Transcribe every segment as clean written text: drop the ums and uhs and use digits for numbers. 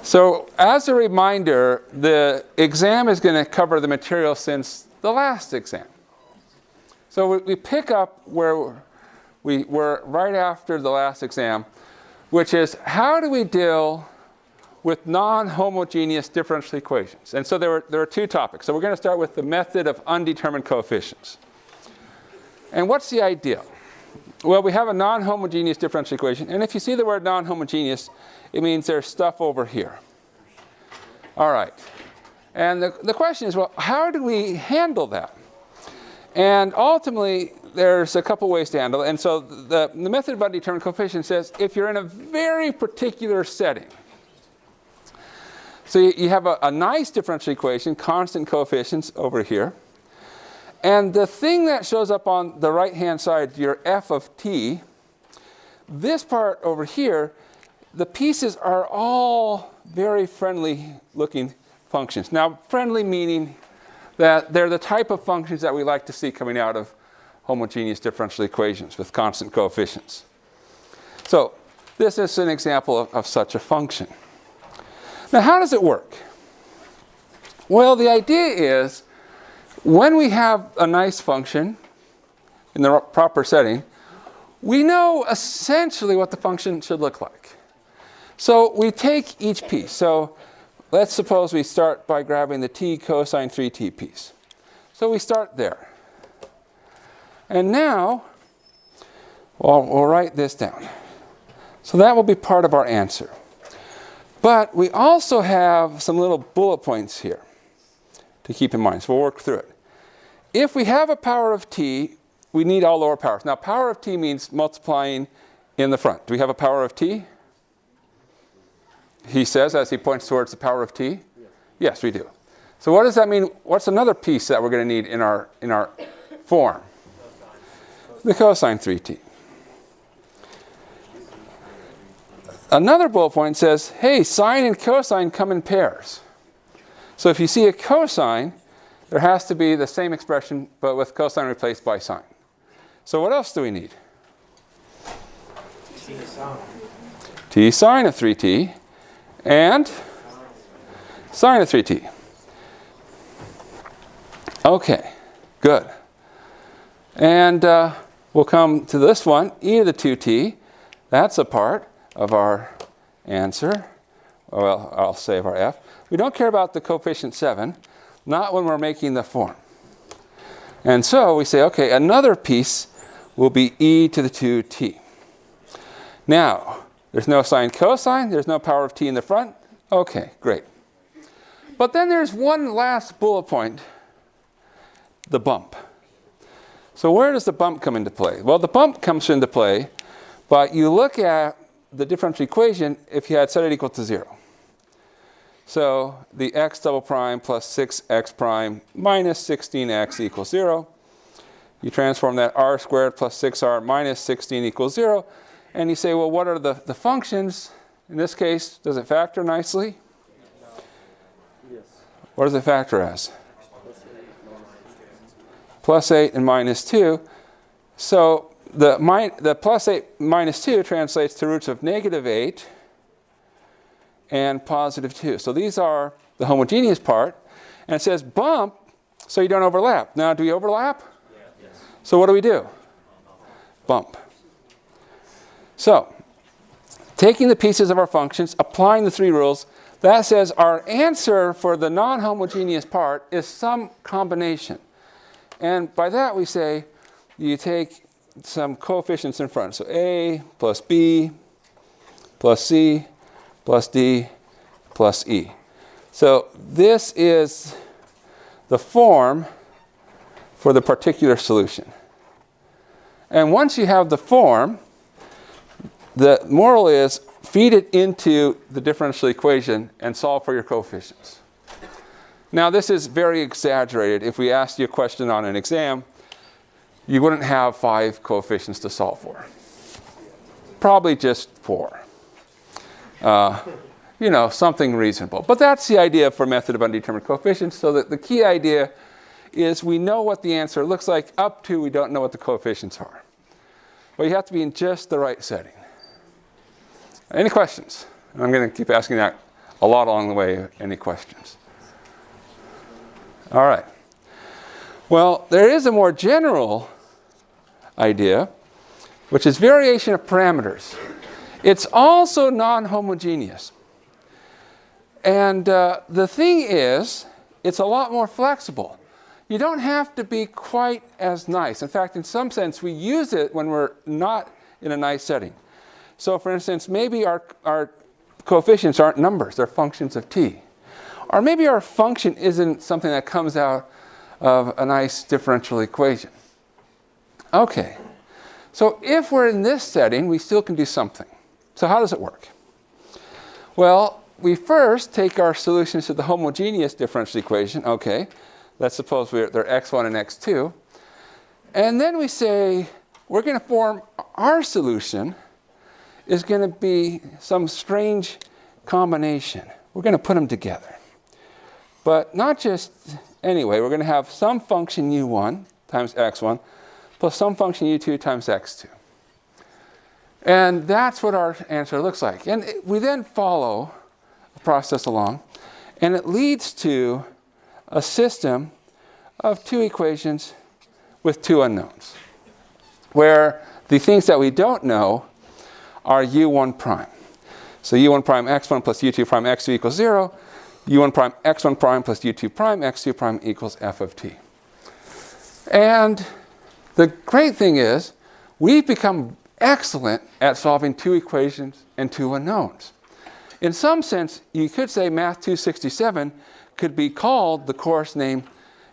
So as a reminder, the exam is going to cover the material since the last exam. So we pick up where we were right after the last exam, which is how do we deal with non-homogeneous differential equations? And so there are two topics. So we're going to start with the method of undetermined coefficients. And what's the idea? Well, we have a non-homogeneous differential equation. And if you see the word non-homogeneous, it means there's stuff over here. All right. And the question is, well, how do we handle that? And ultimately, there's a couple ways to handle it. And so the method of undetermined coefficients says if you're in a very particular setting, so you have a nice differential equation, constant coefficients over here. And the thing that shows up on the right-hand side, your f of t, this part over here, the pieces are all very friendly-looking functions. Now, friendly meaning that they're the type of functions that we like to see coming out of homogeneous differential equations with constant coefficients. So this is an example of such a function. Now, how does it work? Well, the idea is when we have a nice function in the proper setting, we know essentially what the function should look like. So we take each piece. So let's suppose we start by grabbing the t cosine 3t piece. So we start there. And now, well, we'll write this down. So that will be part of our answer. But we also have some little bullet points here to keep in mind. So we'll work through it. If we have a power of t, we need all lower powers. Now, power of t means multiplying in the front. Do we have a power of t? He says as he points towards the power of t. Yes, we do. So what does that mean? What's another piece that we're going to need in our form? The cosine 3t. Another bullet point says, hey, sine and cosine come in pairs. So if you see a cosine, there has to be the same expression, but with cosine replaced by sine. So what else do we need? T sine of 3t and sine of 3t. Okay, good. And we'll come to this one, e to the 2t. That's a part of our answer. Well, I'll save our f. We don't care about the coefficient 7, not when we're making the form. And so we say, okay, another piece will be e to the 2t. Now, there's no sine cosine, there's no power of t in the front. Okay, great. But then there's one last bullet point, the bump. So where does the bump come into play? Well, the bump comes into play, but you look at the differential equation if you had set it equal to 0. So the x double prime plus 6x prime minus 16x equals 0. You transform that r squared plus 6r minus 16 equals 0. And you say, well, what are the functions? In this case, does it factor nicely? Yes. What does it factor as? Plus 8 and minus 2. So the plus 8 minus 2 translates to roots of negative 8 and positive 2. So these are the homogeneous part. And it says bump so you don't overlap. Now, do we overlap? Yeah. Yes. So what do? Bump. So taking the pieces of our functions, applying the three rules, that says our answer for the non-homogeneous part is some combination. And by that we say you take some coefficients in front. So a plus b plus c plus d plus e. So this is the form for the particular solution. And once you have the form, the moral is feed it into the differential equation and solve for your coefficients. Now, this is very exaggerated. If we asked you a question on an exam, you wouldn't have 5 coefficients to solve for. Probably just 4. Something reasonable. But that's the idea for method of undetermined coefficients. So that the key idea is we know what the answer looks like up to we don't know what the coefficients are. But you have to be in just the right setting. Any questions? I'm going to keep asking that a lot along the way. Any questions? All right. Well, there is a more general idea, which is variation of parameters. It's also non-homogeneous. And the thing is, it's a lot more flexible. You don't have to be quite as nice. In fact, in some sense, we use it when we're not in a nice setting. So for instance, maybe our coefficients aren't numbers, they're functions of t. Or maybe our function isn't something that comes out of a nice differential equation. Okay, so if we're in this setting, we still can do something. So how does it work? Well, we first take our solutions to the homogeneous differential equation. Okay, let's suppose they're x1 and x2. And then we say we're going to form our solution is going to be some strange combination. We're going to put them together. But not just anyway, we're going to have some function u1 times x1 plus some function u2 times x2. And that's what our answer looks like. And we then follow the process along, and it leads to a system of two equations with two unknowns, where the things that we don't know are u1 prime. So u1 prime x1 plus u2 prime x2 equals 0. u1 prime x1 prime plus u2 prime x2 prime equals f of t. And the great thing is, we've become excellent at solving two equations and two unknowns. In some sense, you could say Math 267 could be called, the course name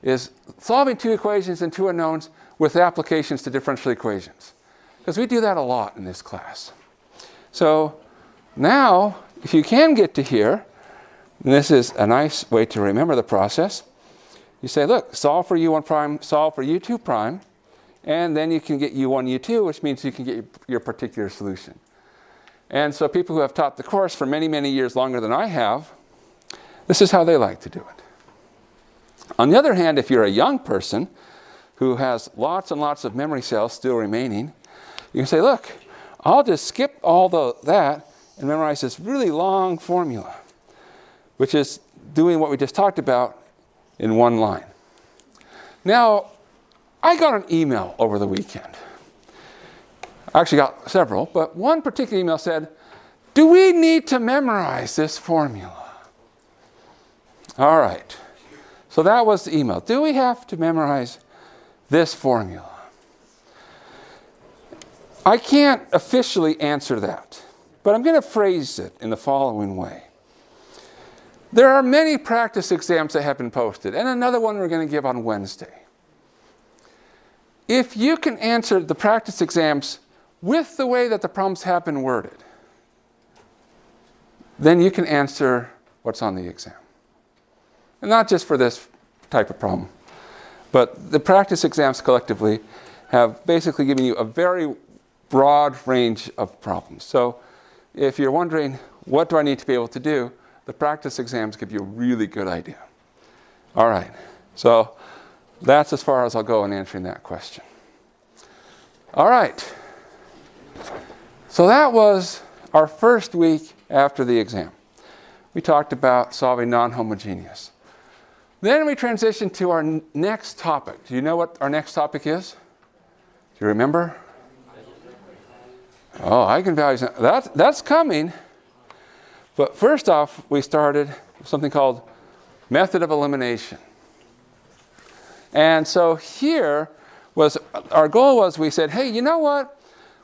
is solving two equations and two unknowns with applications to differential equations. Because we do that a lot in this class. So now, if you can get to here, and this is a nice way to remember the process, you say, look, solve for u1 prime, solve for u2 prime, and then you can get u1, u2, which means you can get your particular solution. And so people who have taught the course for many, many years longer than I have, this is how they like to do it. On the other hand, if you're a young person who has lots and lots of memory cells still remaining, you can say, look, I'll just skip all that and memorize this really long formula, which is doing what we just talked about in one line. Now, I got an email over the weekend. I actually got several, but one particular email said, do we need to memorize this formula? All right. So that was the email. Do we have to memorize this formula? I can't officially answer that, but I'm going to phrase it in the following way. There are many practice exams that have been posted, and another one we're going to give on Wednesday. If you can answer the practice exams with the way that the problems have been worded, then you can answer what's on the exam. And not just for this type of problem, but the practice exams collectively have basically given you a very broad range of problems. So if you're wondering, what do I need to be able to do? The practice exams give you a really good idea. All right, so that's as far as I'll go in answering that question. All right, so that was our first week after the exam. We talked about solving non-homogeneous. Then we transitioned to our next topic. Do you know what our next topic is? Do you remember? Oh, eigenvalues. That's coming. But first off, we started with something called method of elimination. And so here was, our goal was, we said, hey, you know what?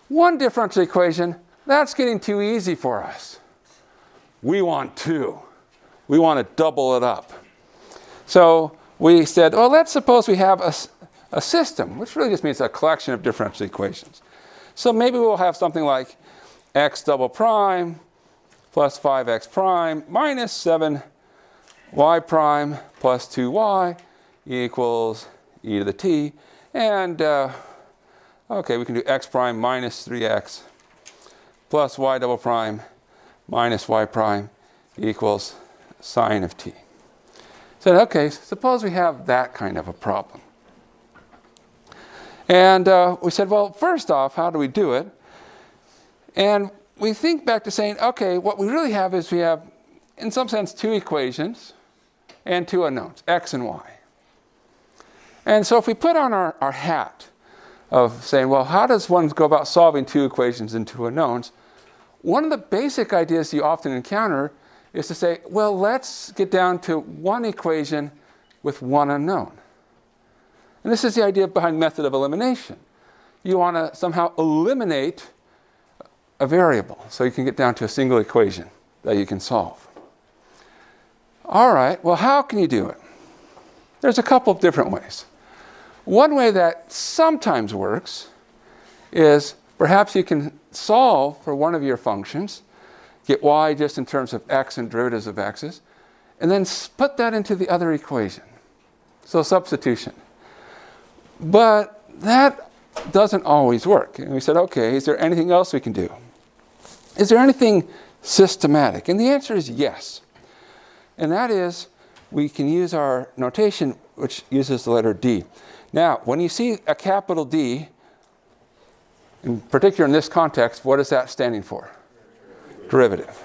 One differential equation, that's getting too easy for us. We want two. We want to double it up. So we said, well, let's suppose we have a system, which really just means a collection of differential equations. So maybe we'll have something like x double prime plus 5x prime minus 7y prime plus 2y equals e to the t. And, okay, we can do x prime minus 3x plus y double prime minus y prime equals sine of t. So, okay, suppose we have that kind of a problem. And we said, well, first off, how do we do it? And we think back to saying, okay, what we really have is we have in some sense, two equations and two unknowns, x and y. And so if we put on our hat of saying, well, how does one go about solving two equations and two unknowns? One of the basic ideas you often encounter is to say, well, let's get down to one equation with one unknown. And this is the idea behind method of elimination. You want to somehow eliminate a variable so you can get down to a single equation that you can solve. All right, well, how can you do it? There's a couple of different ways. One way that sometimes works is perhaps you can solve for one of your functions, get y just in terms of x and derivatives of x's, and then put that into the other equation. So substitution. But that doesn't always work. And we said, okay, is there anything else we can do? Is there anything systematic? And the answer is yes. And that is, we can use our notation, which uses the letter D. Now, when you see a capital D, in particular in this context, what is that standing for? Derivative.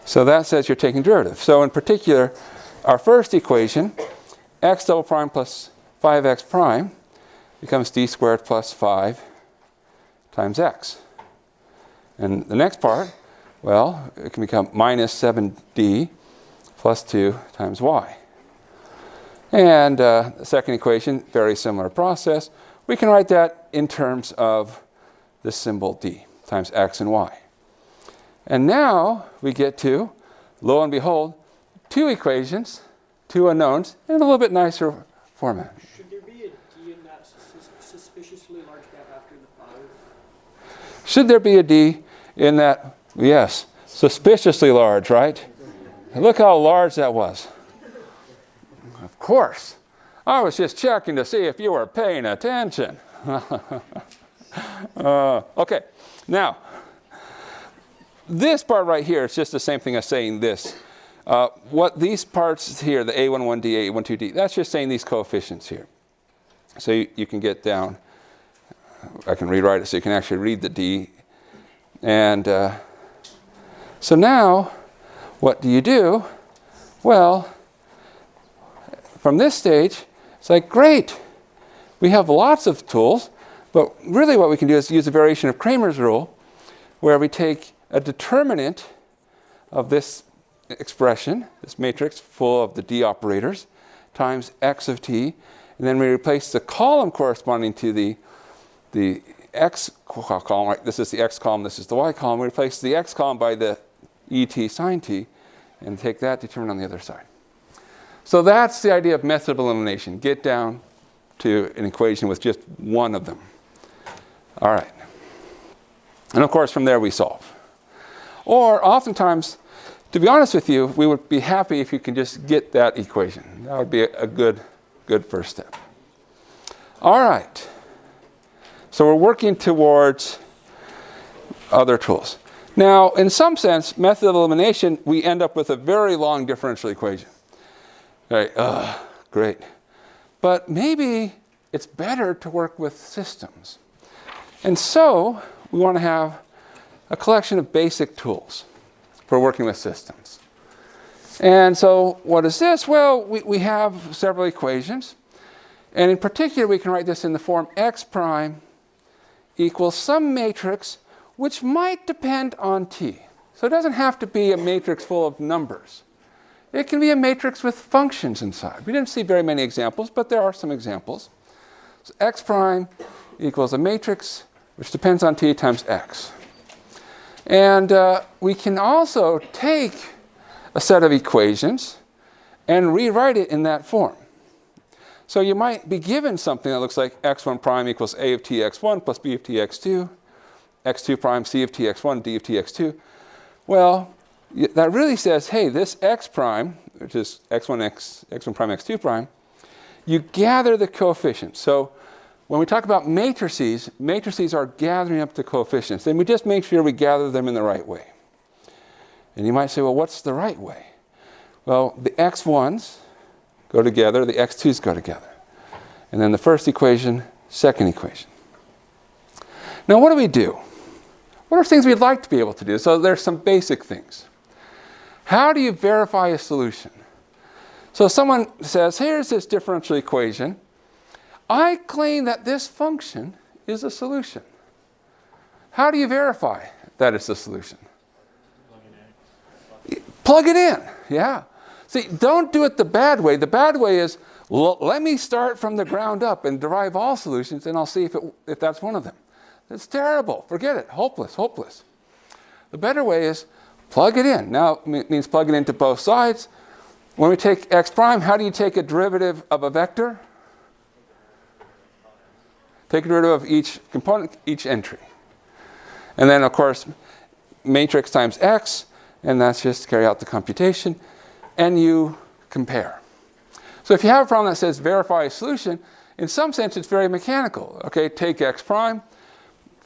So that says you're taking derivative. So in particular, our first equation, x double prime plus 5x prime, becomes d squared plus 5 times x. And the next part, well, it can become minus 7d plus 2 times y. And the second equation, very similar process. We can write that in terms of the symbol d times x and y. And now we get to, lo and behold, two equations, two unknowns, in a little bit nicer format. Should there be a d in that suspiciously large gap after the 5? Should there be a d in that? Yes, suspiciously large, right? And look how large that was. Of course. I was just checking to see if you were paying attention. Okay, now, this part right here is just the same thing as saying this. What these parts here, the A11D, A12D, that's just saying these coefficients here. So you can get down, I can rewrite it so you can actually read the D. And so now, what do you do? Well, from this stage, it's like, great. We have lots of tools, but really what we can do is use a variation of Cramer's rule, where we take a determinant of this expression, this matrix full of the D operators, times x of t, and then we replace the column corresponding to the x column, right? This is the x column, this is the y column. We replace the x column by the et sine t, and take that determinant on the other side. So that's the idea of method of elimination. Get down to an equation with just one of them. All right. And of course, from there we solve. Or oftentimes, to be honest with you, we would be happy if you can just get that equation. That would be a good first step. All right. So we're working towards other tools. Now, in some sense, method of elimination, we end up with a very long differential equation. Right, great. But maybe it's better to work with systems. And so we want to have a collection of basic tools for working with systems. And so what is this? Well, we have several equations. And in particular, we can write this in the form x prime equals some matrix which might depend on t. So it doesn't have to be a matrix full of numbers. It can be a matrix with functions inside. We didn't see very many examples, but there are some examples. So x prime equals a matrix which depends on t times x. And we can also take a set of equations and rewrite it in that form. So you might be given something that looks like x1 prime equals a of t x1 plus b of t x2, x2 prime c of t x1, d of t x2. Well, that really says, hey, this x prime, which is x1 prime, x2 prime, you gather the coefficients. So when we talk about matrices, matrices are gathering up the coefficients. And we just make sure we gather them in the right way. And you might say, well, what's the right way? Well, the x1s go together, the x2s go together. And then the first equation, second equation. Now, what do we do? What are things we'd like to be able to do? So there's some basic things. How do you verify a solution? So someone says, here's this differential equation. I claim that this function is a solution. How do you verify that it's a solution? Plug it in, yeah. See, don't do it the bad way. The bad way is, let me start from the ground up and derive all solutions, and I'll see if that's one of them. It's terrible. Forget it. Hopeless, hopeless. The better way is plug it in. Now, it means plug it into both sides. When we take x prime, how do you take a derivative of a vector? Take a derivative of each component, each entry. And then, of course, matrix times x, and that's just carry out the computation, and you compare. So if you have a problem that says verify a solution, in some sense it's very mechanical. Okay, take x prime,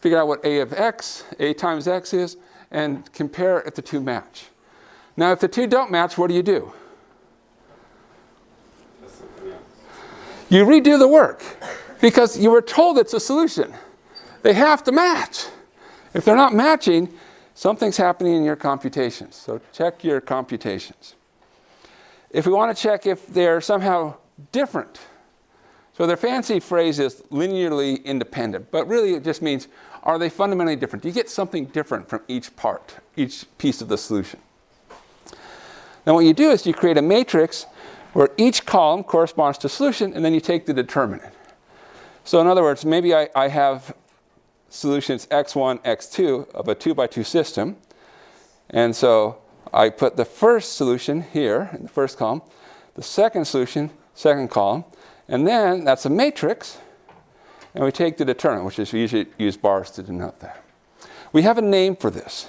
figure out what a of x, a times x is, and compare if the two match. Now if the two don't match, what do? You redo the work, because you were told it's a solution. They have to match. If they're not matching, something's happening in your computations. So check your computations. If we want to check if they're somehow different, so their fancy phrase is linearly independent, but really it just means, are they fundamentally different? Do you get something different from each part, each piece of the solution? Then what you do is you create a matrix where each column corresponds to a solution, and then you take the determinant. So in other words, maybe I have solutions x1, x2 of a 2x2 system, and so I put the first solution here in the first column, the second solution, second column, and then that's a matrix, and we take the determinant, which is we usually use bars to denote that. We have a name for this.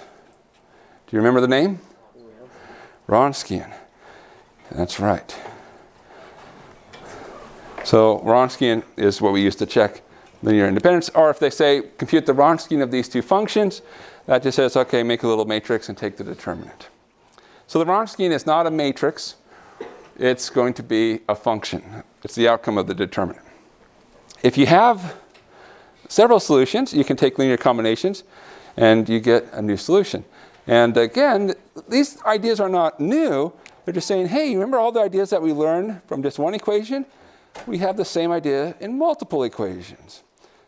Do you remember the name? Wronskian. That's right. So Wronskian is what we use to check linear independence, or if they say compute the Wronskian of these two functions, that just says, okay, make a little matrix and take the determinant. So the Wronskian is not a matrix, it's going to be a function. It's the outcome of the determinant. If you have several solutions, you can take linear combinations and you get a new solution. And again, these ideas are not new, they're just saying, hey, remember all the ideas that we learned from just one equation? We have the same idea in multiple equations.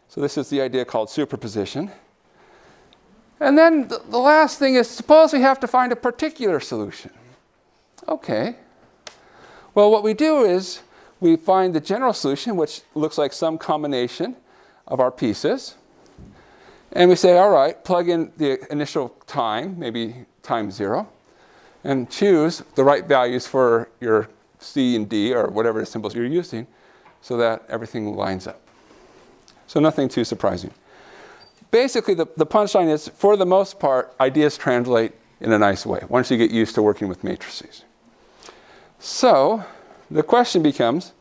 So this is the idea called superposition. And then the last thing is, suppose we have to find a particular solution. Okay. Well, what we do is we find the general solution, which looks like some combination of our pieces. And we say, all right, plug in the initial time, maybe time 0, and choose the right values for your C and D, or whatever the symbols you're using, so that everything lines up. So nothing too surprising. Basically, the punchline is, for the most part, ideas translate in a nice way once you get used to working with matrices. So the question becomes,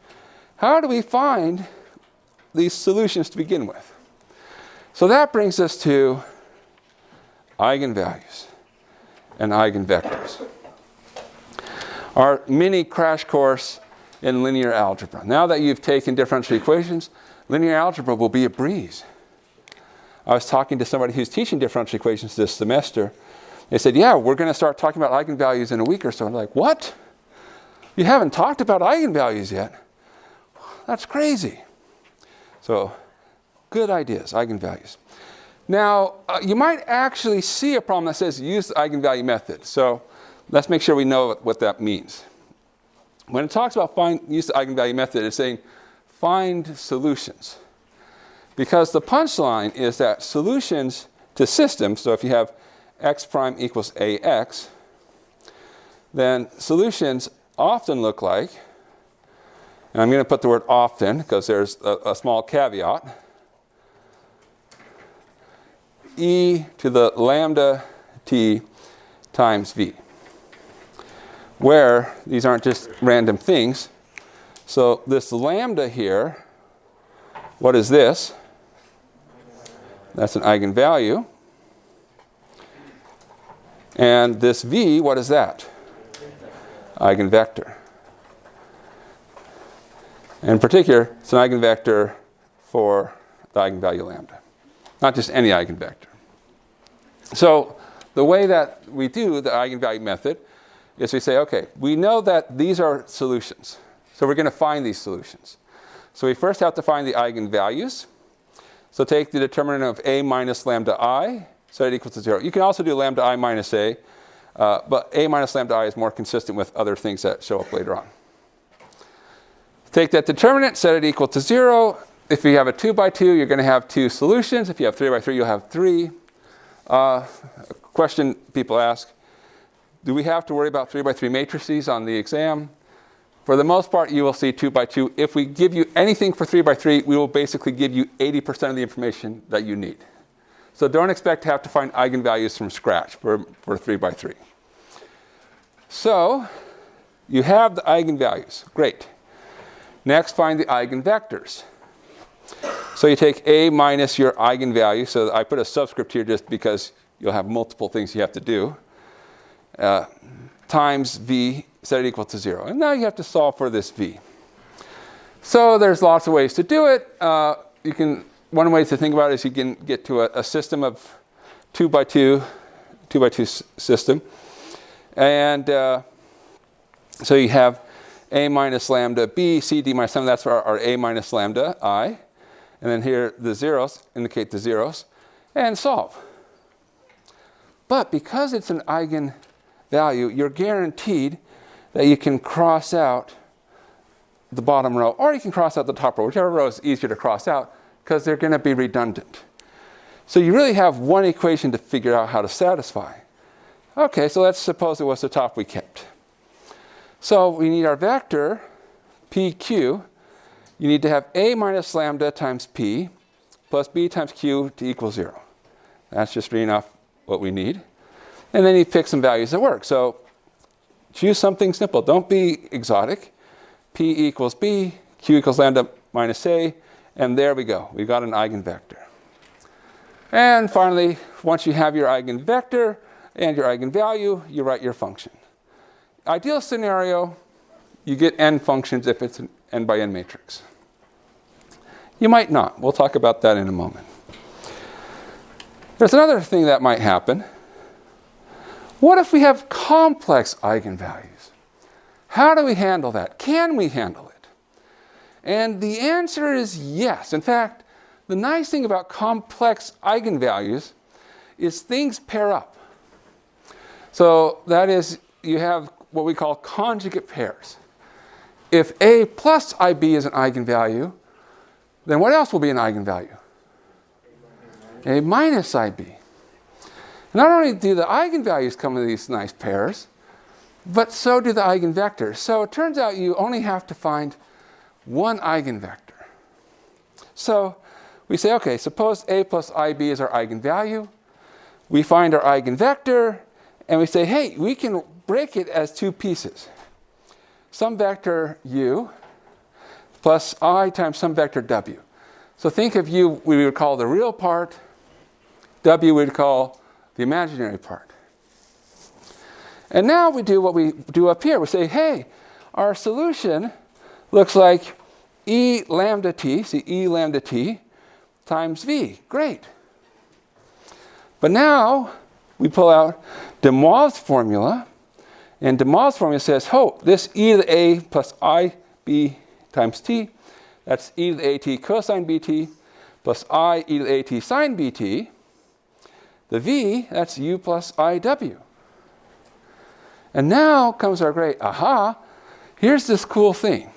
how do we find these solutions to begin with? So that brings us to eigenvalues and eigenvectors. Our mini crash course in linear algebra. Now that you've taken differential equations, linear algebra will be a breeze. I was talking to somebody who's teaching differential equations this semester. They said, yeah, we're going to start talking about eigenvalues in a week or so. I'm like, what? You haven't talked about eigenvalues yet? That's crazy. So, good ideas, eigenvalues. Now, you might actually see a problem that says use the eigenvalue method. So, let's make sure we know what that means. When it talks about use the eigenvalue method, it's saying find solutions. Because the punchline is that solutions to systems, so if you have x prime equals ax, then solutions often look like, and I'm going to put the word often because there's a small caveat, e to the lambda t times v, where these aren't just random things. So this lambda here, what is this? That's an eigenvalue. And this v, what is that? Eigenvector. In particular, it's an eigenvector for the eigenvalue lambda, not just any eigenvector. So the way that we do the eigenvalue method is we say, okay, we know that these are solutions. So we're going to find these solutions. So we first have to find the eigenvalues. So take the determinant of a minus lambda I, set it equal to 0. You can also do lambda I minus a, but a minus lambda I is more consistent with other things that show up later on. Take that determinant, set it equal to 0. If you have a 2 by 2, you're going to have 2 solutions. If you have 3 by 3, you'll have 3. A question people ask, do we have to worry about 3 by 3 matrices on the exam? For the most part, you will see 2 by 2. If we give you anything for 3 by 3, we will basically give you 80% of the information that you need. So don't expect to have to find eigenvalues from scratch for 3 by 3. So you have the eigenvalues. Great. Next, find the eigenvectors. So you take a minus your eigenvalue. So I put a subscript here just because you'll have multiple things you have to do. Times v, set it equal to 0. And now you have to solve for this v. So there's lots of ways to do it. One way to think about it is you can get to a system of 2 by 2 system. And so you have a minus lambda b, c, d minus 7. That's our a minus lambda I. And then here the zeros indicate the zeros. And solve. But because it's an eigenvalue, you're guaranteed that you can cross out the bottom row, or you can cross out the top row, whichever row is easier to cross out, because they're going to be redundant. So you really have one equation to figure out how to satisfy. Okay, so let's suppose it was the top we kept. So we need our vector, PQ. You need to have a minus lambda times p plus b times q to equal 0. That's just reading off what we need. And then you pick some values that work. So choose something simple. Don't be exotic. P equals b, q equals lambda minus a, and there we go. We got an eigenvector. And finally, once you have your eigenvector and your eigenvalue, you write your function. Ideal scenario, you get n functions if it's an n by n matrix. You might not. We'll talk about that in a moment. There's another thing that might happen. What if we have complex eigenvalues? How do we handle that? Can we handle it? And the answer is yes. In fact, the nice thing about complex eigenvalues is things pair up. So that is, you have what we call conjugate pairs. If a plus ib is an eigenvalue, then what else will be an eigenvalue? A minus ib. Not only do the eigenvalues come in these nice pairs, but so do the eigenvectors. So it turns out you only have to find one eigenvector. So we say, okay, suppose a plus ib is our eigenvalue. We find our eigenvector, and we say, hey, we can break it as 2 pieces. Some vector u plus I times some vector w. So think of u, we would call the real part. W we would call the imaginary part. And now we do what we do up here. We say, hey, our solution looks like e lambda t, see e lambda t, times v. Great. But now we pull out de Moivre's formula. And de Moivre's formula says, oh, this e to the a plus ib times t, that's e to the at cosine bt plus I e to the at sine bt. The v, that's u plus iw. And now comes our great aha. Here's this cool thing.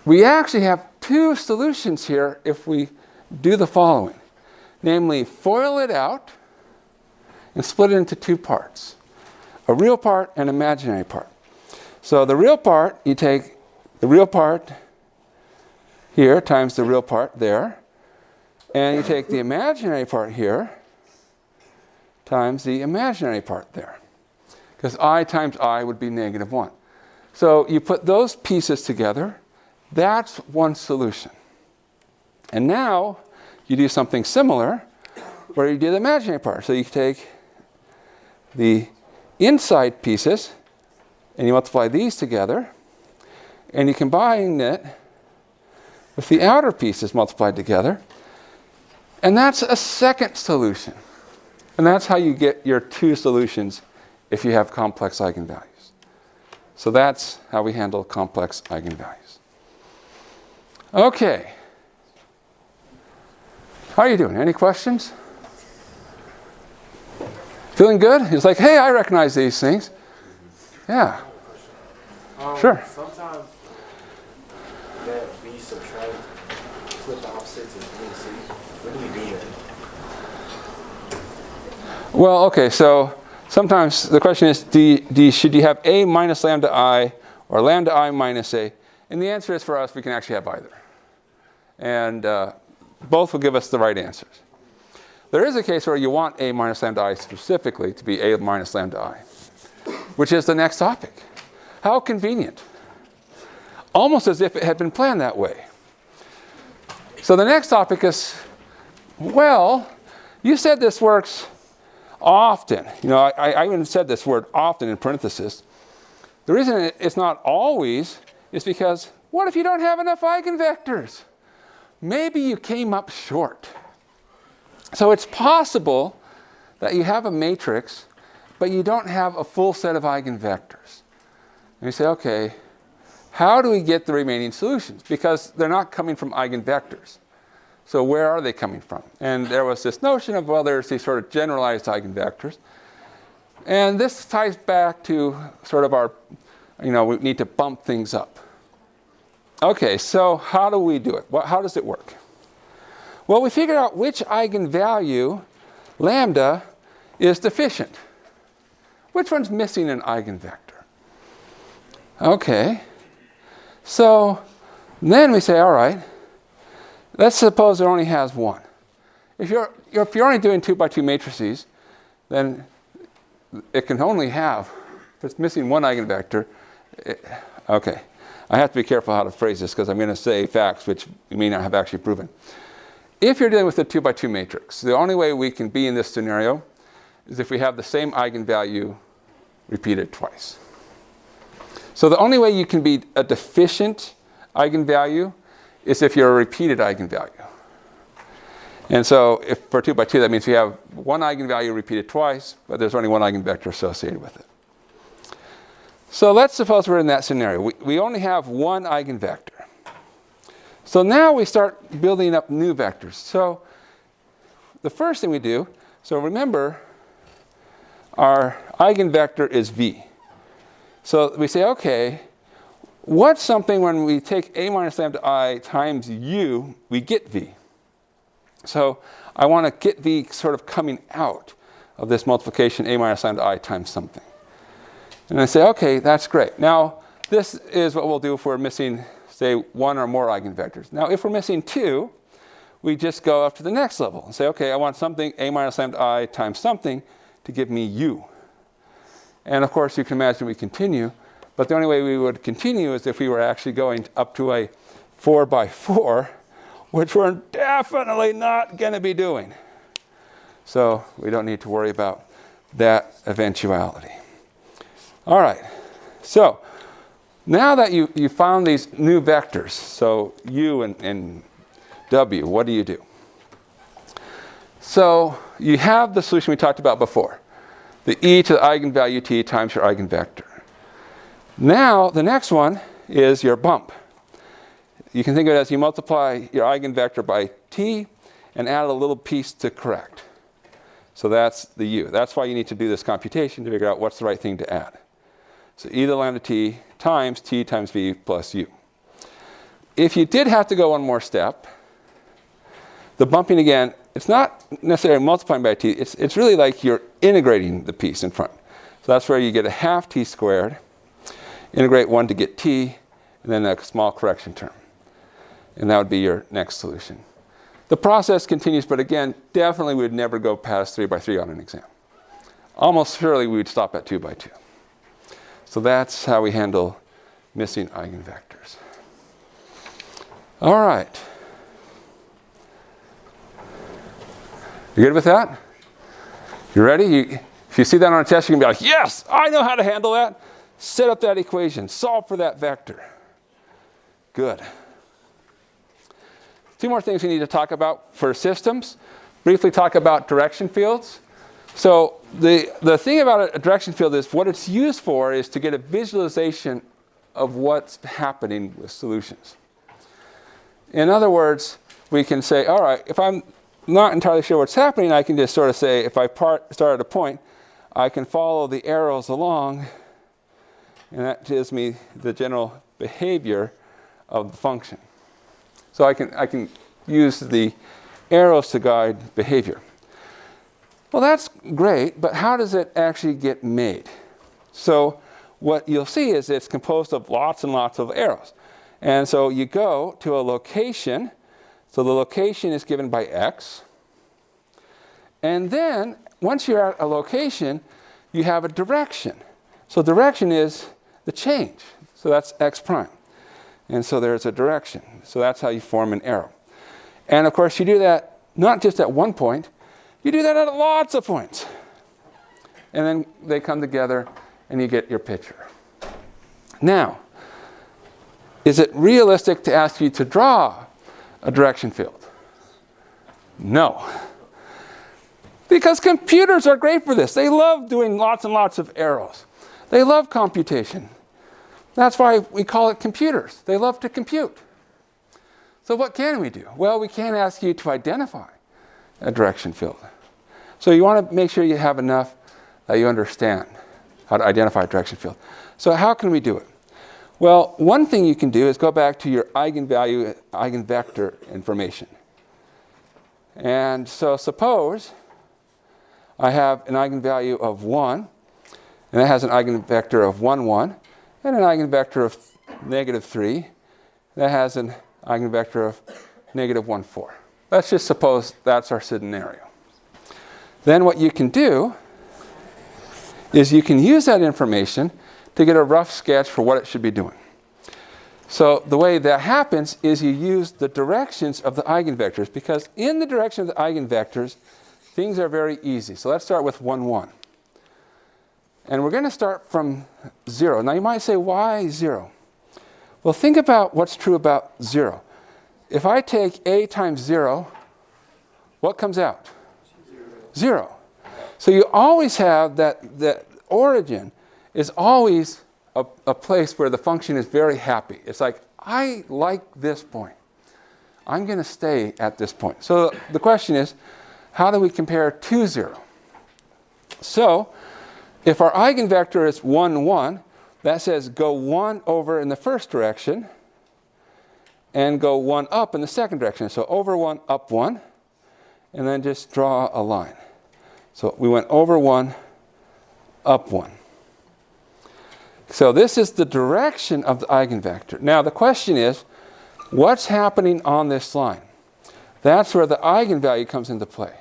We actually have 2 solutions here if we do the following. Namely, FOIL it out and split it into 2 parts. A real part and an imaginary part. So the real part, you take the real part here times the real part there. And you take the imaginary part here times the imaginary part there. Because I times I would be negative 1. So you put those pieces together. That's one solution. And now you do something similar where you do the imaginary part. So you take the inside pieces and you multiply these together. And you combine it with the outer pieces multiplied together. And that's a second solution. And that's how you get your 2 solutions if you have complex eigenvalues. So that's how we handle complex eigenvalues. Okay. How are you doing? Any questions? Feeling good? It's like, hey, I recognize these things. Yeah. Sure. Sometimes that B subtract, flip the opposite to B and C. What do you do there? Well, okay, so sometimes the question is, should you have A minus lambda I or lambda I minus A? And the answer is, for us, we can actually have either. And both will give us the right answers. There is a case where you want A minus lambda I specifically to be A minus lambda I, which is the next topic. How convenient. Almost as if it had been planned that way. So the next topic is, well, you said this works often. You know, I even said this word often in parentheses. The reason it's not always is because, what if you don't have enough eigenvectors? Maybe you came up short. So it's possible that you have a matrix, but you don't have a full set of eigenvectors. And you say, okay, how do we get the remaining solutions? Because they're not coming from eigenvectors. So where are they coming from? And there was this notion of, well, there's these sort of generalized eigenvectors. And this ties back to sort of our, we need to bump things up. Okay, so how do we do it? How does it work? Well, we figured out which eigenvalue, lambda, is deficient. Which one's missing an eigenvector? Okay, so then we say, all right, let's suppose it only has one. If you're only doing 2 by 2 matrices, then it can only have, if it's missing one eigenvector, okay. I have to be careful how to phrase this because I'm going to say facts which we may not have actually proven. If you're dealing with a 2 by 2 matrix, the only way we can be in this scenario is if we have the same eigenvalue repeated twice. So the only way you can be a deficient eigenvalue is if you're a repeated eigenvalue. And so if for 2 by 2, that means we have one eigenvalue repeated twice, but there's only one eigenvector associated with it. So let's suppose we're in that scenario. We only have one eigenvector. So now we start building up new vectors. So the first thing we do, so remember, our eigenvector is V. So we say, okay, what's something when we take A minus lambda I times U, we get V? So I want to get V sort of coming out of this multiplication A minus lambda I times something. And I say, okay, that's great. Now, this is what we'll do if we're missing, say, one or more eigenvectors. Now, if we're missing 2, we just go up to the next level and say, okay, I want something A minus lambda I times something to give me U. And of course, you can imagine we continue. But the only way we would continue is if we were actually going up to a 4 by 4, which we're definitely not going to be doing. So we don't need to worry about that eventuality. All right, so now that you found these new vectors, so U and W, what do? So you have the solution we talked about before, the e to the eigenvalue t times your eigenvector. Now the next one is your bump. You can think of it as you multiply your eigenvector by t and add a little piece to correct. So that's the u. That's why you need to do this computation to figure out what's the right thing to add. So e to the lambda t times v plus u. If you did have to go one more step, the bumping again, it's not necessarily multiplying by t. It's really like you're integrating the piece in front. So that's where you get a half t squared, integrate 1 to get t, and then a small correction term. And that would be your next solution. The process continues, but again, definitely we would never go past 3 by 3 on an exam. Almost surely we would stop at 2 by 2. So that's how we handle missing eigenvectors. All right. You good with that? You ready? If you see that on a test, you can be like, yes, I know how to handle that. Set up that equation. Solve for that vector. Good. 2 more things we need to talk about for systems. Briefly talk about direction fields. So the thing about a direction field is what it's used for is to get a visualization of what's happening with solutions. In other words, we can say, all right, if I'm not entirely sure what's happening, I can just sort of say, if I start at a point, I can follow the arrows along, and that gives me the general behavior of the function. So I can use the arrows to guide behavior. Well, that's great, but how does it actually get made? So what you'll see is it's composed of lots and lots of arrows. And so you go to a location. So the location is given by x. And then once you're at a location, you have a direction. So direction is the change. So that's x prime. And so there's a direction. So that's how you form an arrow. And of course, you do that not just at one point. You do that at lots of points. And then they come together and you get your picture. Now, is it realistic to ask you to draw a direction field? No. Because computers are great for this. They love doing lots and lots of arrows. They love computation. That's why we call it computers. They love to compute. So what can we do? Well, we can't ask you to identify a direction field. So you want to make sure you have enough that you understand how to identify a direction field. So how can we do it? Well, one thing you can do is go back to your eigenvalue, eigenvector information. And so suppose I have an eigenvalue of 1, and it has an eigenvector of 1, 1, and an eigenvector of -3. That has an eigenvector of -1, 4. Let's just suppose that's our scenario. Then what you can do is you can use that information to get a rough sketch for what it should be doing. So the way that happens is you use the directions of the eigenvectors, because in the direction of the eigenvectors, things are very easy. So let's start with 1, 1. And we're going to start from 0. Now you might say, why 0? Well, think about what's true about 0. If I take a times 0, what comes out? 0. So you always have that origin is always a place where the function is very happy. It's like, I like this point. I'm going to stay at this point. So the question is, how do we compare to 0? So if our eigenvector is 1, 1, that says go 1 over in the first direction and go 1 up in the second direction. So over 1, up 1, and then just draw a line. So we went over 1, up 1. So this is the direction of the eigenvector. Now the question is, what's happening on this line? That's where the eigenvalue comes into play.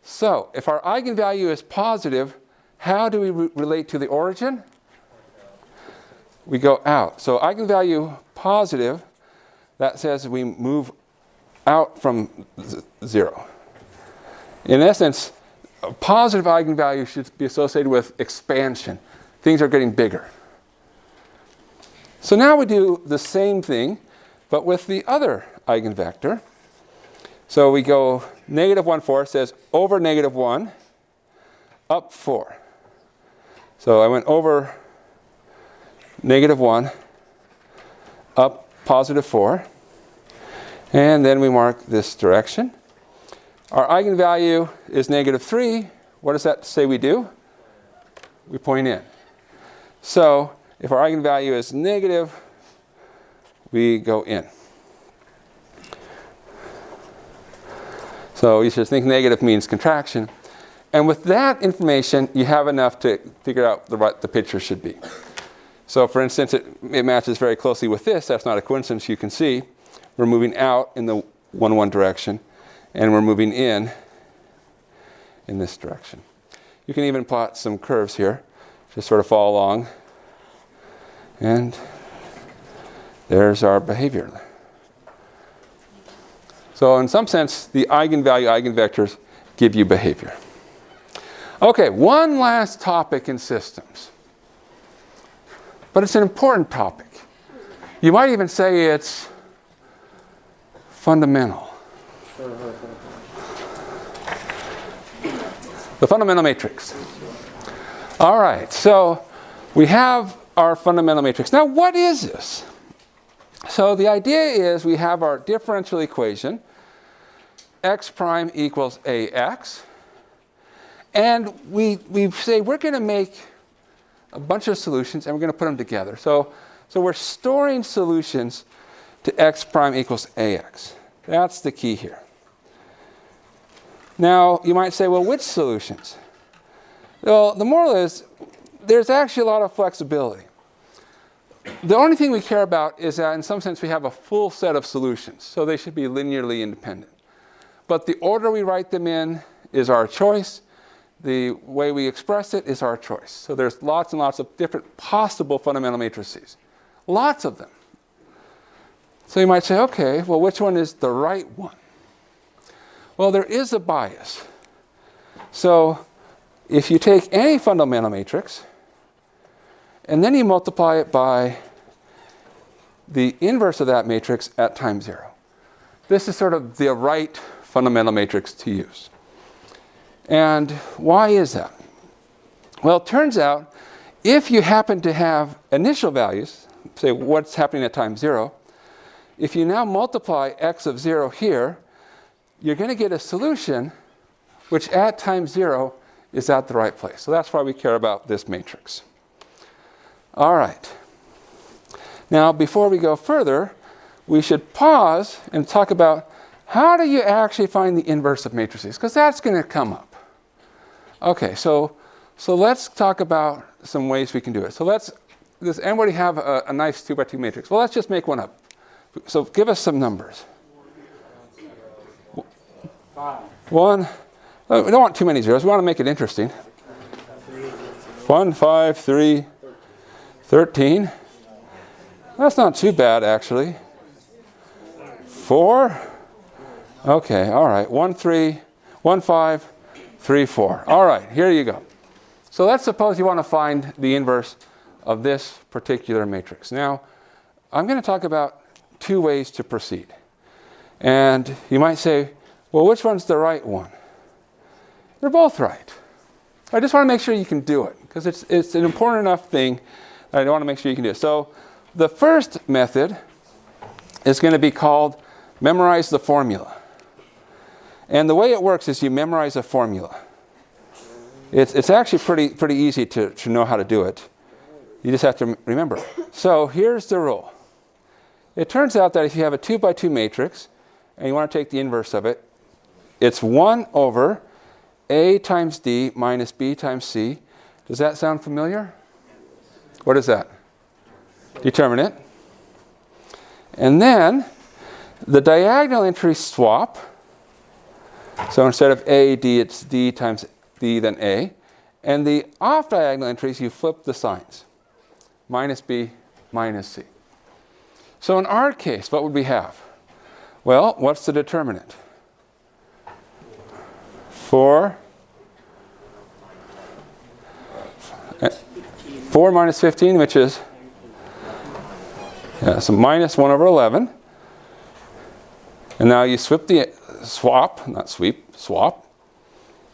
So if our eigenvalue is positive, how do we relate to the origin? We go out. So eigenvalue positive, that says we move out from 0. In essence, a positive eigenvalue should be associated with expansion. Things are getting bigger. So now we do the same thing, but with the other eigenvector. So we go -1, 4, says over -1, up 4. So I went over -1, up +4. And then we mark this direction. Our eigenvalue is -3. What does that say we do? We point in. So if our eigenvalue is negative, we go in. So you should think negative means contraction. And with that information, you have enough to figure out what the picture should be. So for instance, it matches very closely with this. That's not a coincidence. You can see we're moving out in the 1, 1 direction, and we're moving in this direction. You can even plot some curves here. Just sort of follow along. And there's our behavior. So in some sense, the eigenvalue eigenvectors give you behavior. Okay, one last topic in systems. But it's an important topic. You might even say it's fundamental. The fundamental matrix. All right, so we have our fundamental matrix. Now, what is this? So the idea is we have our differential equation, x prime equals ax. And we say we're going to make a bunch of solutions and we're going to put them together. So we're storing solutions to x prime equals ax. That's the key here. Now, you might say, well, which solutions? Well, the moral is there's actually a lot of flexibility. The only thing we care about is that in some sense we have a full set of solutions. So they should be linearly independent. But the order we write them in is our choice. The way we express it is our choice. So there's lots and lots of different possible fundamental matrices. Lots of them. So you might say, okay, well, which one is the right one? Well, there is a bias. So if you take any fundamental matrix, and then you multiply it by the inverse of that matrix at time 0. This is sort of the right fundamental matrix to use. And why is that? Well, it turns out if you happen to have initial values, say what's happening at time 0, if you now multiply x of 0 here, you're going to get a solution which at time 0 is at the right place. So that's why we care about this matrix. All right. Now, before we go further, we should pause and talk about how do you actually find the inverse of matrices? Because that's going to come up. Okay, so let's talk about some ways we can do it. So does anybody have a nice 2x2 matrix? Well, let's just make one up. So give us some numbers. 5. 1. We don't want too many zeros. We want to make it interesting. 1, 5, 3, 13. That's not too bad, actually. 4. Okay, all right. 1, 3, 1, 5, 3, 4. All right, here you go. So let's suppose you want to find the inverse of this particular matrix. Now, I'm going to talk about 2 ways to proceed. And you might say, well, which one's the right one? They're both right. I just want to make sure you can do it, because it's an important enough thing that I want to make sure you can do it. So the first method is going to be called memorize the formula. And the way it works is you memorize a formula. It's actually pretty easy to know how to do it. You just have to remember it. So here's the rule. It turns out that if you have a 2x2 matrix and you want to take the inverse of it, it's 1 over A times D minus B times C. Does that sound familiar? What is that? Determinant. And then the diagonal entries swap. So instead of A, D, it's D times D, then A. And the off-diagonal entries, you flip the signs. Minus B, minus C. So in our case, what would we have? Well, what's the determinant? 4 minus 15, which is so minus 1 over 11. And now you swap.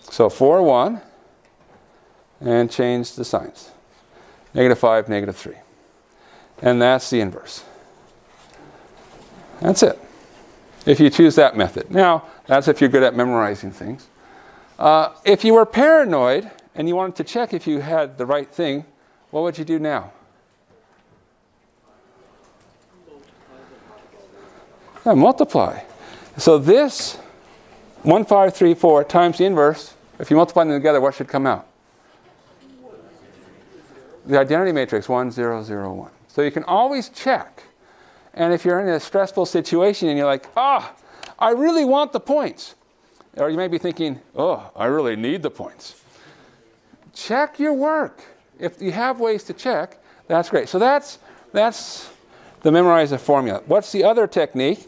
So 4, 1, and change the signs. -5, -3. And that's the inverse. That's it. If you choose that method. Now, that's if you're good at memorizing things. If you were paranoid and you wanted to check if you had the right thing, what would you do now? Yeah, multiply. So this 1, 5, 3, 4 times the inverse, if you multiply them together, what should come out? The identity matrix, 1, 0, 0, 1. So you can always check. And if you're in a stressful situation and you're like, I really want the points. Or you may be thinking, I really need the points. Check your work. If you have ways to check, that's great. So that's the memorize a formula. What's the other technique?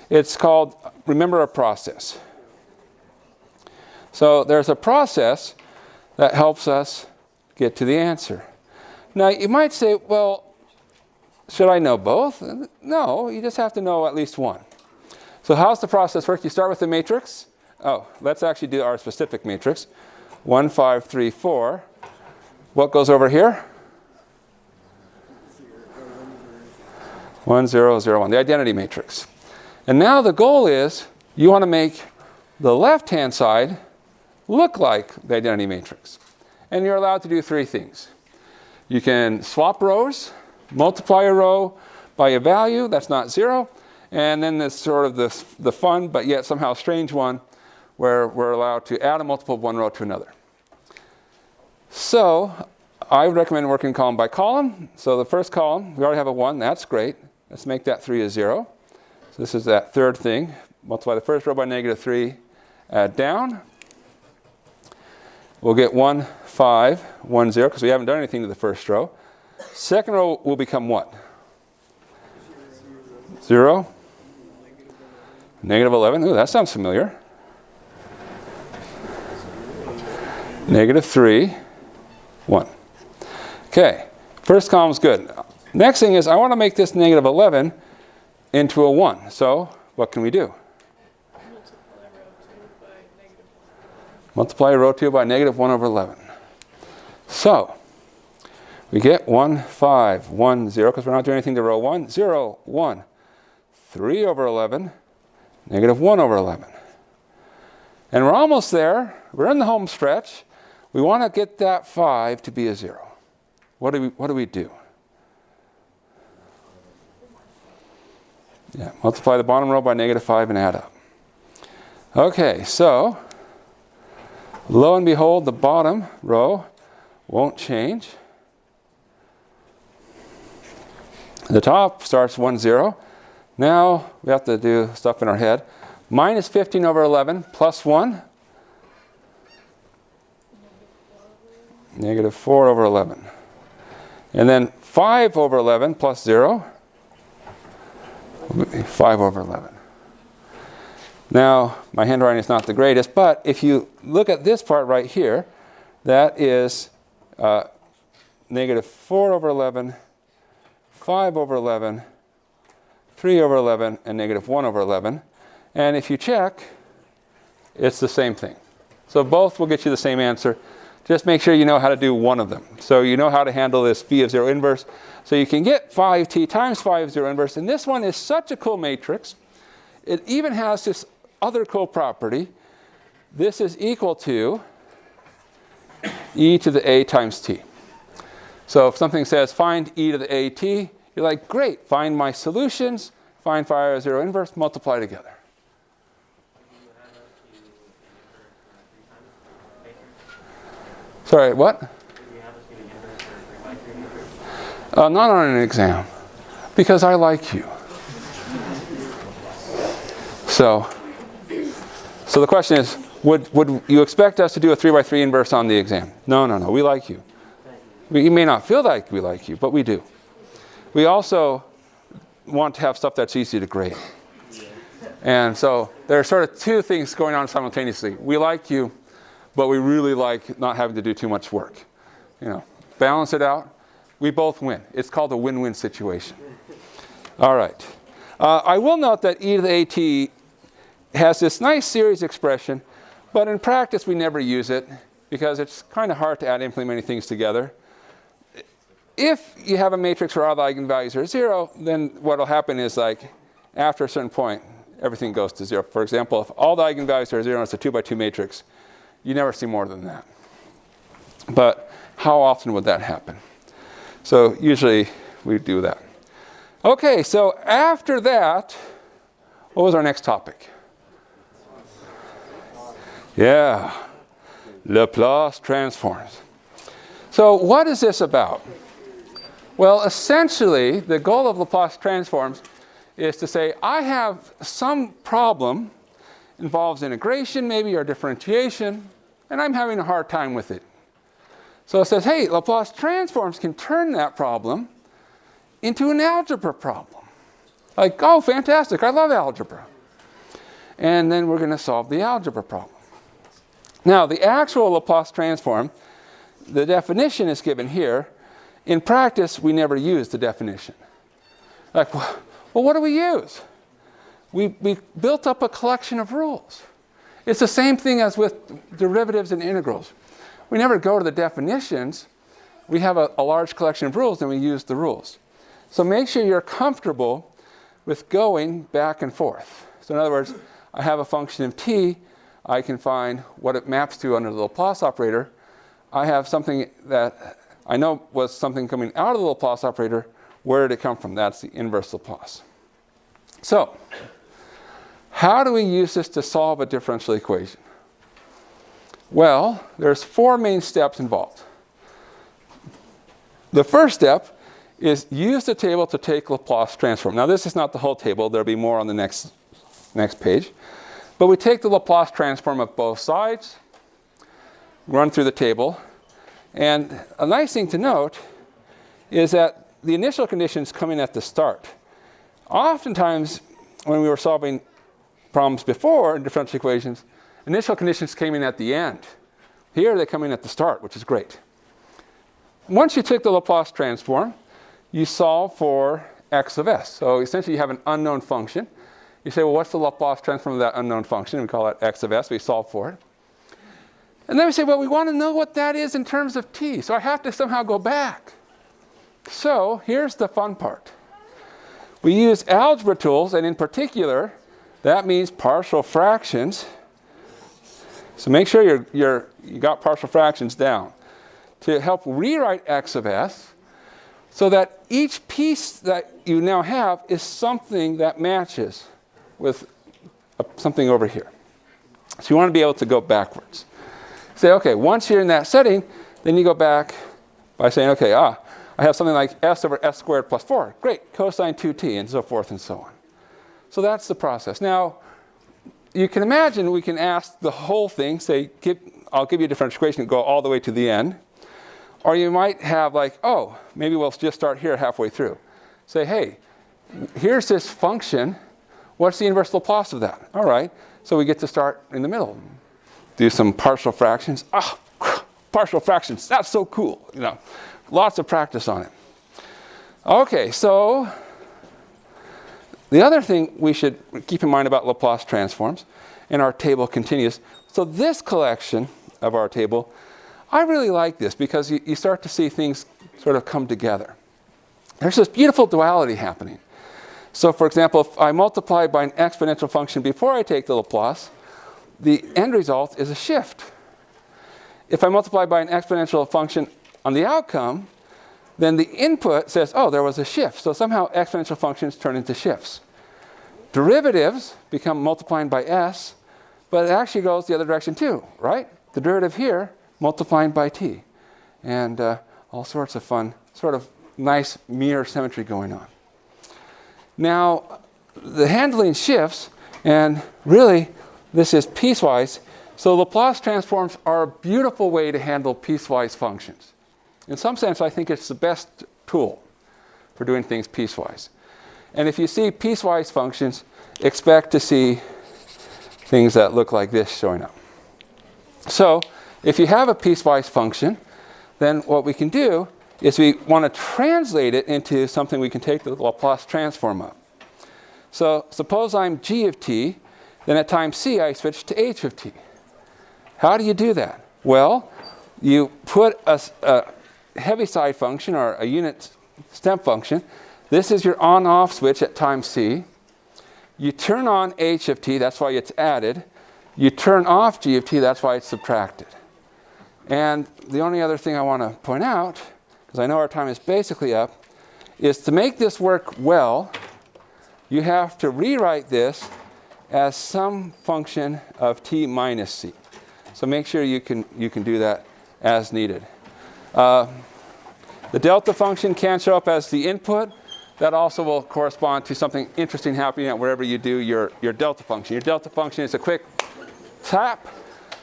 It's called remember a process. So there's a process that helps us get to the answer. Now you might say, well, should I know both? No, you just have to know at least one. So how's the process work? You start with the matrix. Let's actually do our specific matrix. 1, 5, 3, 4. What goes over here? 1, 0, 0, 1, the identity matrix. And now the goal is you want to make the left-hand side look like the identity matrix. And you're allowed to do three things. You can swap rows, multiply a row by a value that's not 0, and then there's sort of the fun but yet somehow strange one where we're allowed to add a multiple of one row to another. So I would recommend working column by column. So the first column, we already have a 1. That's great. Let's make that 3 a 0. So this is that third thing. Multiply the first row by -3, add down. We'll get 1, 5, 1, 0, because we haven't done anything to the first row. Second row will become what? 0. -11. Ooh, that sounds familiar. -3, 1. Okay, first column's good. Next thing is I want to make this -11 into a 1. So what can we do? Multiply row 2 by -1 over 11. So we get 1, 5, 1, 0, because we're not doing anything to row 1. 0, 1, 3 over 11, -1 over 11. And we're almost there. We're in the home stretch. We want to get that 5 to be a 0. What do we do? Yeah, multiply the bottom row by -5 and add up. Okay, so lo and behold, the bottom row won't change. The top starts 1, 0. Now we have to do stuff in our head. Minus 15 over 11 plus 1. -4 over 11. And then 5 over 11 plus 0. 5 over 11. Now, my handwriting is not the greatest, but if you look at this part right here, that is -4 over 11, 5 over 11, 3 over 11, and -1 over 11. And if you check, it's the same thing. So both will get you the same answer. Just make sure you know how to do one of them. So you know how to handle this phi of 0 inverse. So you can get 5t times phi of 0 inverse. And this one is such a cool matrix. It even has this other cool property. This is equal to e to the a times t. So if something says find e to the a t, you're like, great, find my solutions, find phi of 0 inverse, multiply together. Sorry, what? Not on an exam, because I like you. So the question is, would you expect us to do a 3 by 3 inverse on the exam? No, we like you. You may not feel like we like you, but we do. We also want to have stuff that's easy to grade. And so there are sort of two things going on simultaneously. We like you, but we really like not having to do too much work. Balance it out. We both win. It's called a win-win situation. All right. I will note that e to the at has this nice series expression, but in practice we never use it because it's kind of hard to add infinitely many things together. If you have a matrix where all the eigenvalues are 0, then what will happen is, like, after a certain point, everything goes to 0. For example, if all the eigenvalues are 0 and it's a 2 by 2 matrix, you never see more than that. But how often would that happen? So usually we do that. Okay, so after that, what was our next topic? Yeah, Laplace transforms. So what is this about? Well, essentially, the goal of Laplace transforms is to say, I have some problem, involves integration maybe or differentiation, and I'm having a hard time with it. So it says, hey, Laplace transforms can turn that problem into an algebra problem. Like, oh, fantastic, I love algebra. And then we're going to solve the algebra problem. Now, the actual Laplace transform, the definition is given here. In practice, we never use the definition. Like, well, what do we use? We built up a collection of rules. It's the same thing as with derivatives and integrals. we never go to the definitions. We have a large collection of rules, and we use the rules. So make sure you're comfortable with going back and forth. So in other words, I have a function of t. I can find what it maps to under the Laplace operator. I have something that I know was something coming out of the Laplace operator. Where did it come from? That's the inverse Laplace. So how do we use this to solve a differential equation? Well, there's 4 main steps involved. The first step is use the table to take Laplace transform. Now, this is not the whole table. There'll be more on the next page. But we take the Laplace transform of both sides, run through the table. And a nice thing to note is that the initial conditions come in at the start. Oftentimes, when we were solving problems before in differential equations, initial conditions came in at the end. Here, they come in at the start, which is great. Once you took the Laplace transform, you solve for x of s. So essentially, you have an unknown function. You say, well, what's the Laplace transform of that unknown function? We call that x of s. We solve for it. And then we say, well, we want to know what that is in terms of t. So I have to somehow go back. So here's the fun part. We use algebra tools, and in particular, that means partial fractions. So make sure you got partial fractions down to help rewrite x of s so that each piece that you now have is something that matches with something over here. So you want to be able to go backwards. Say, okay, once you're in that setting, then you go back by saying, okay, I have something like s over s squared plus 4. Great, cosine 2t, and so forth and so on. So that's the process. Now, you can imagine we can ask the whole thing, say, I'll give you a differential equation and go all the way to the end. Or you might have like, maybe we'll just start here halfway through. Say, hey, here's this function. What's the inverse Laplace of that? All right, so we get to start in the middle. Do some partial fractions. Partial fractions, that's so cool. Lots of practice on it. Okay, so the other thing we should keep in mind about Laplace transforms, and our table continues. So this collection of our table, I really like this because you start to see things sort of come together. There's this beautiful duality happening. So for example, if I multiply by an exponential function before I take the Laplace, the end result is a shift. If I multiply by an exponential function on the outcome, then the input says, there was a shift. So somehow exponential functions turn into shifts. Derivatives become multiplying by s, but it actually goes the other direction too, right? The derivative here, multiplying by t. And all sorts of fun, sort of nice mirror symmetry going on. Now, the handling shifts, and really, this is piecewise. So Laplace transforms are a beautiful way to handle piecewise functions. In some sense, I think it's the best tool for doing things piecewise. And if you see piecewise functions, expect to see things that look like this showing up. So if you have a piecewise function, then what we can do is we want to translate it into something we can take the Laplace transform of. So suppose I'm g of t, then at time c I switch to h of t. How do you do that? Well, you put a Heaviside function or a unit step function. This is your on-off switch at time c. You turn on h of t, that's why it's added. You turn off g of t, that's why it's subtracted. And the only other thing I want to point out, because I know our time is basically up, is to make this work well, you have to rewrite this as some function of t minus c. So make sure you can do that as needed. The delta function can show up as the input. That also will correspond to something interesting happening at wherever you do your delta function. Your delta function is a quick tap,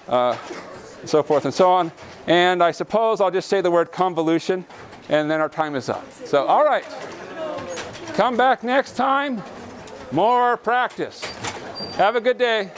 so forth and so on. And I suppose I'll just say the word convolution, and then our time is up. So, all right. Come back next time. More practice. Have a good day.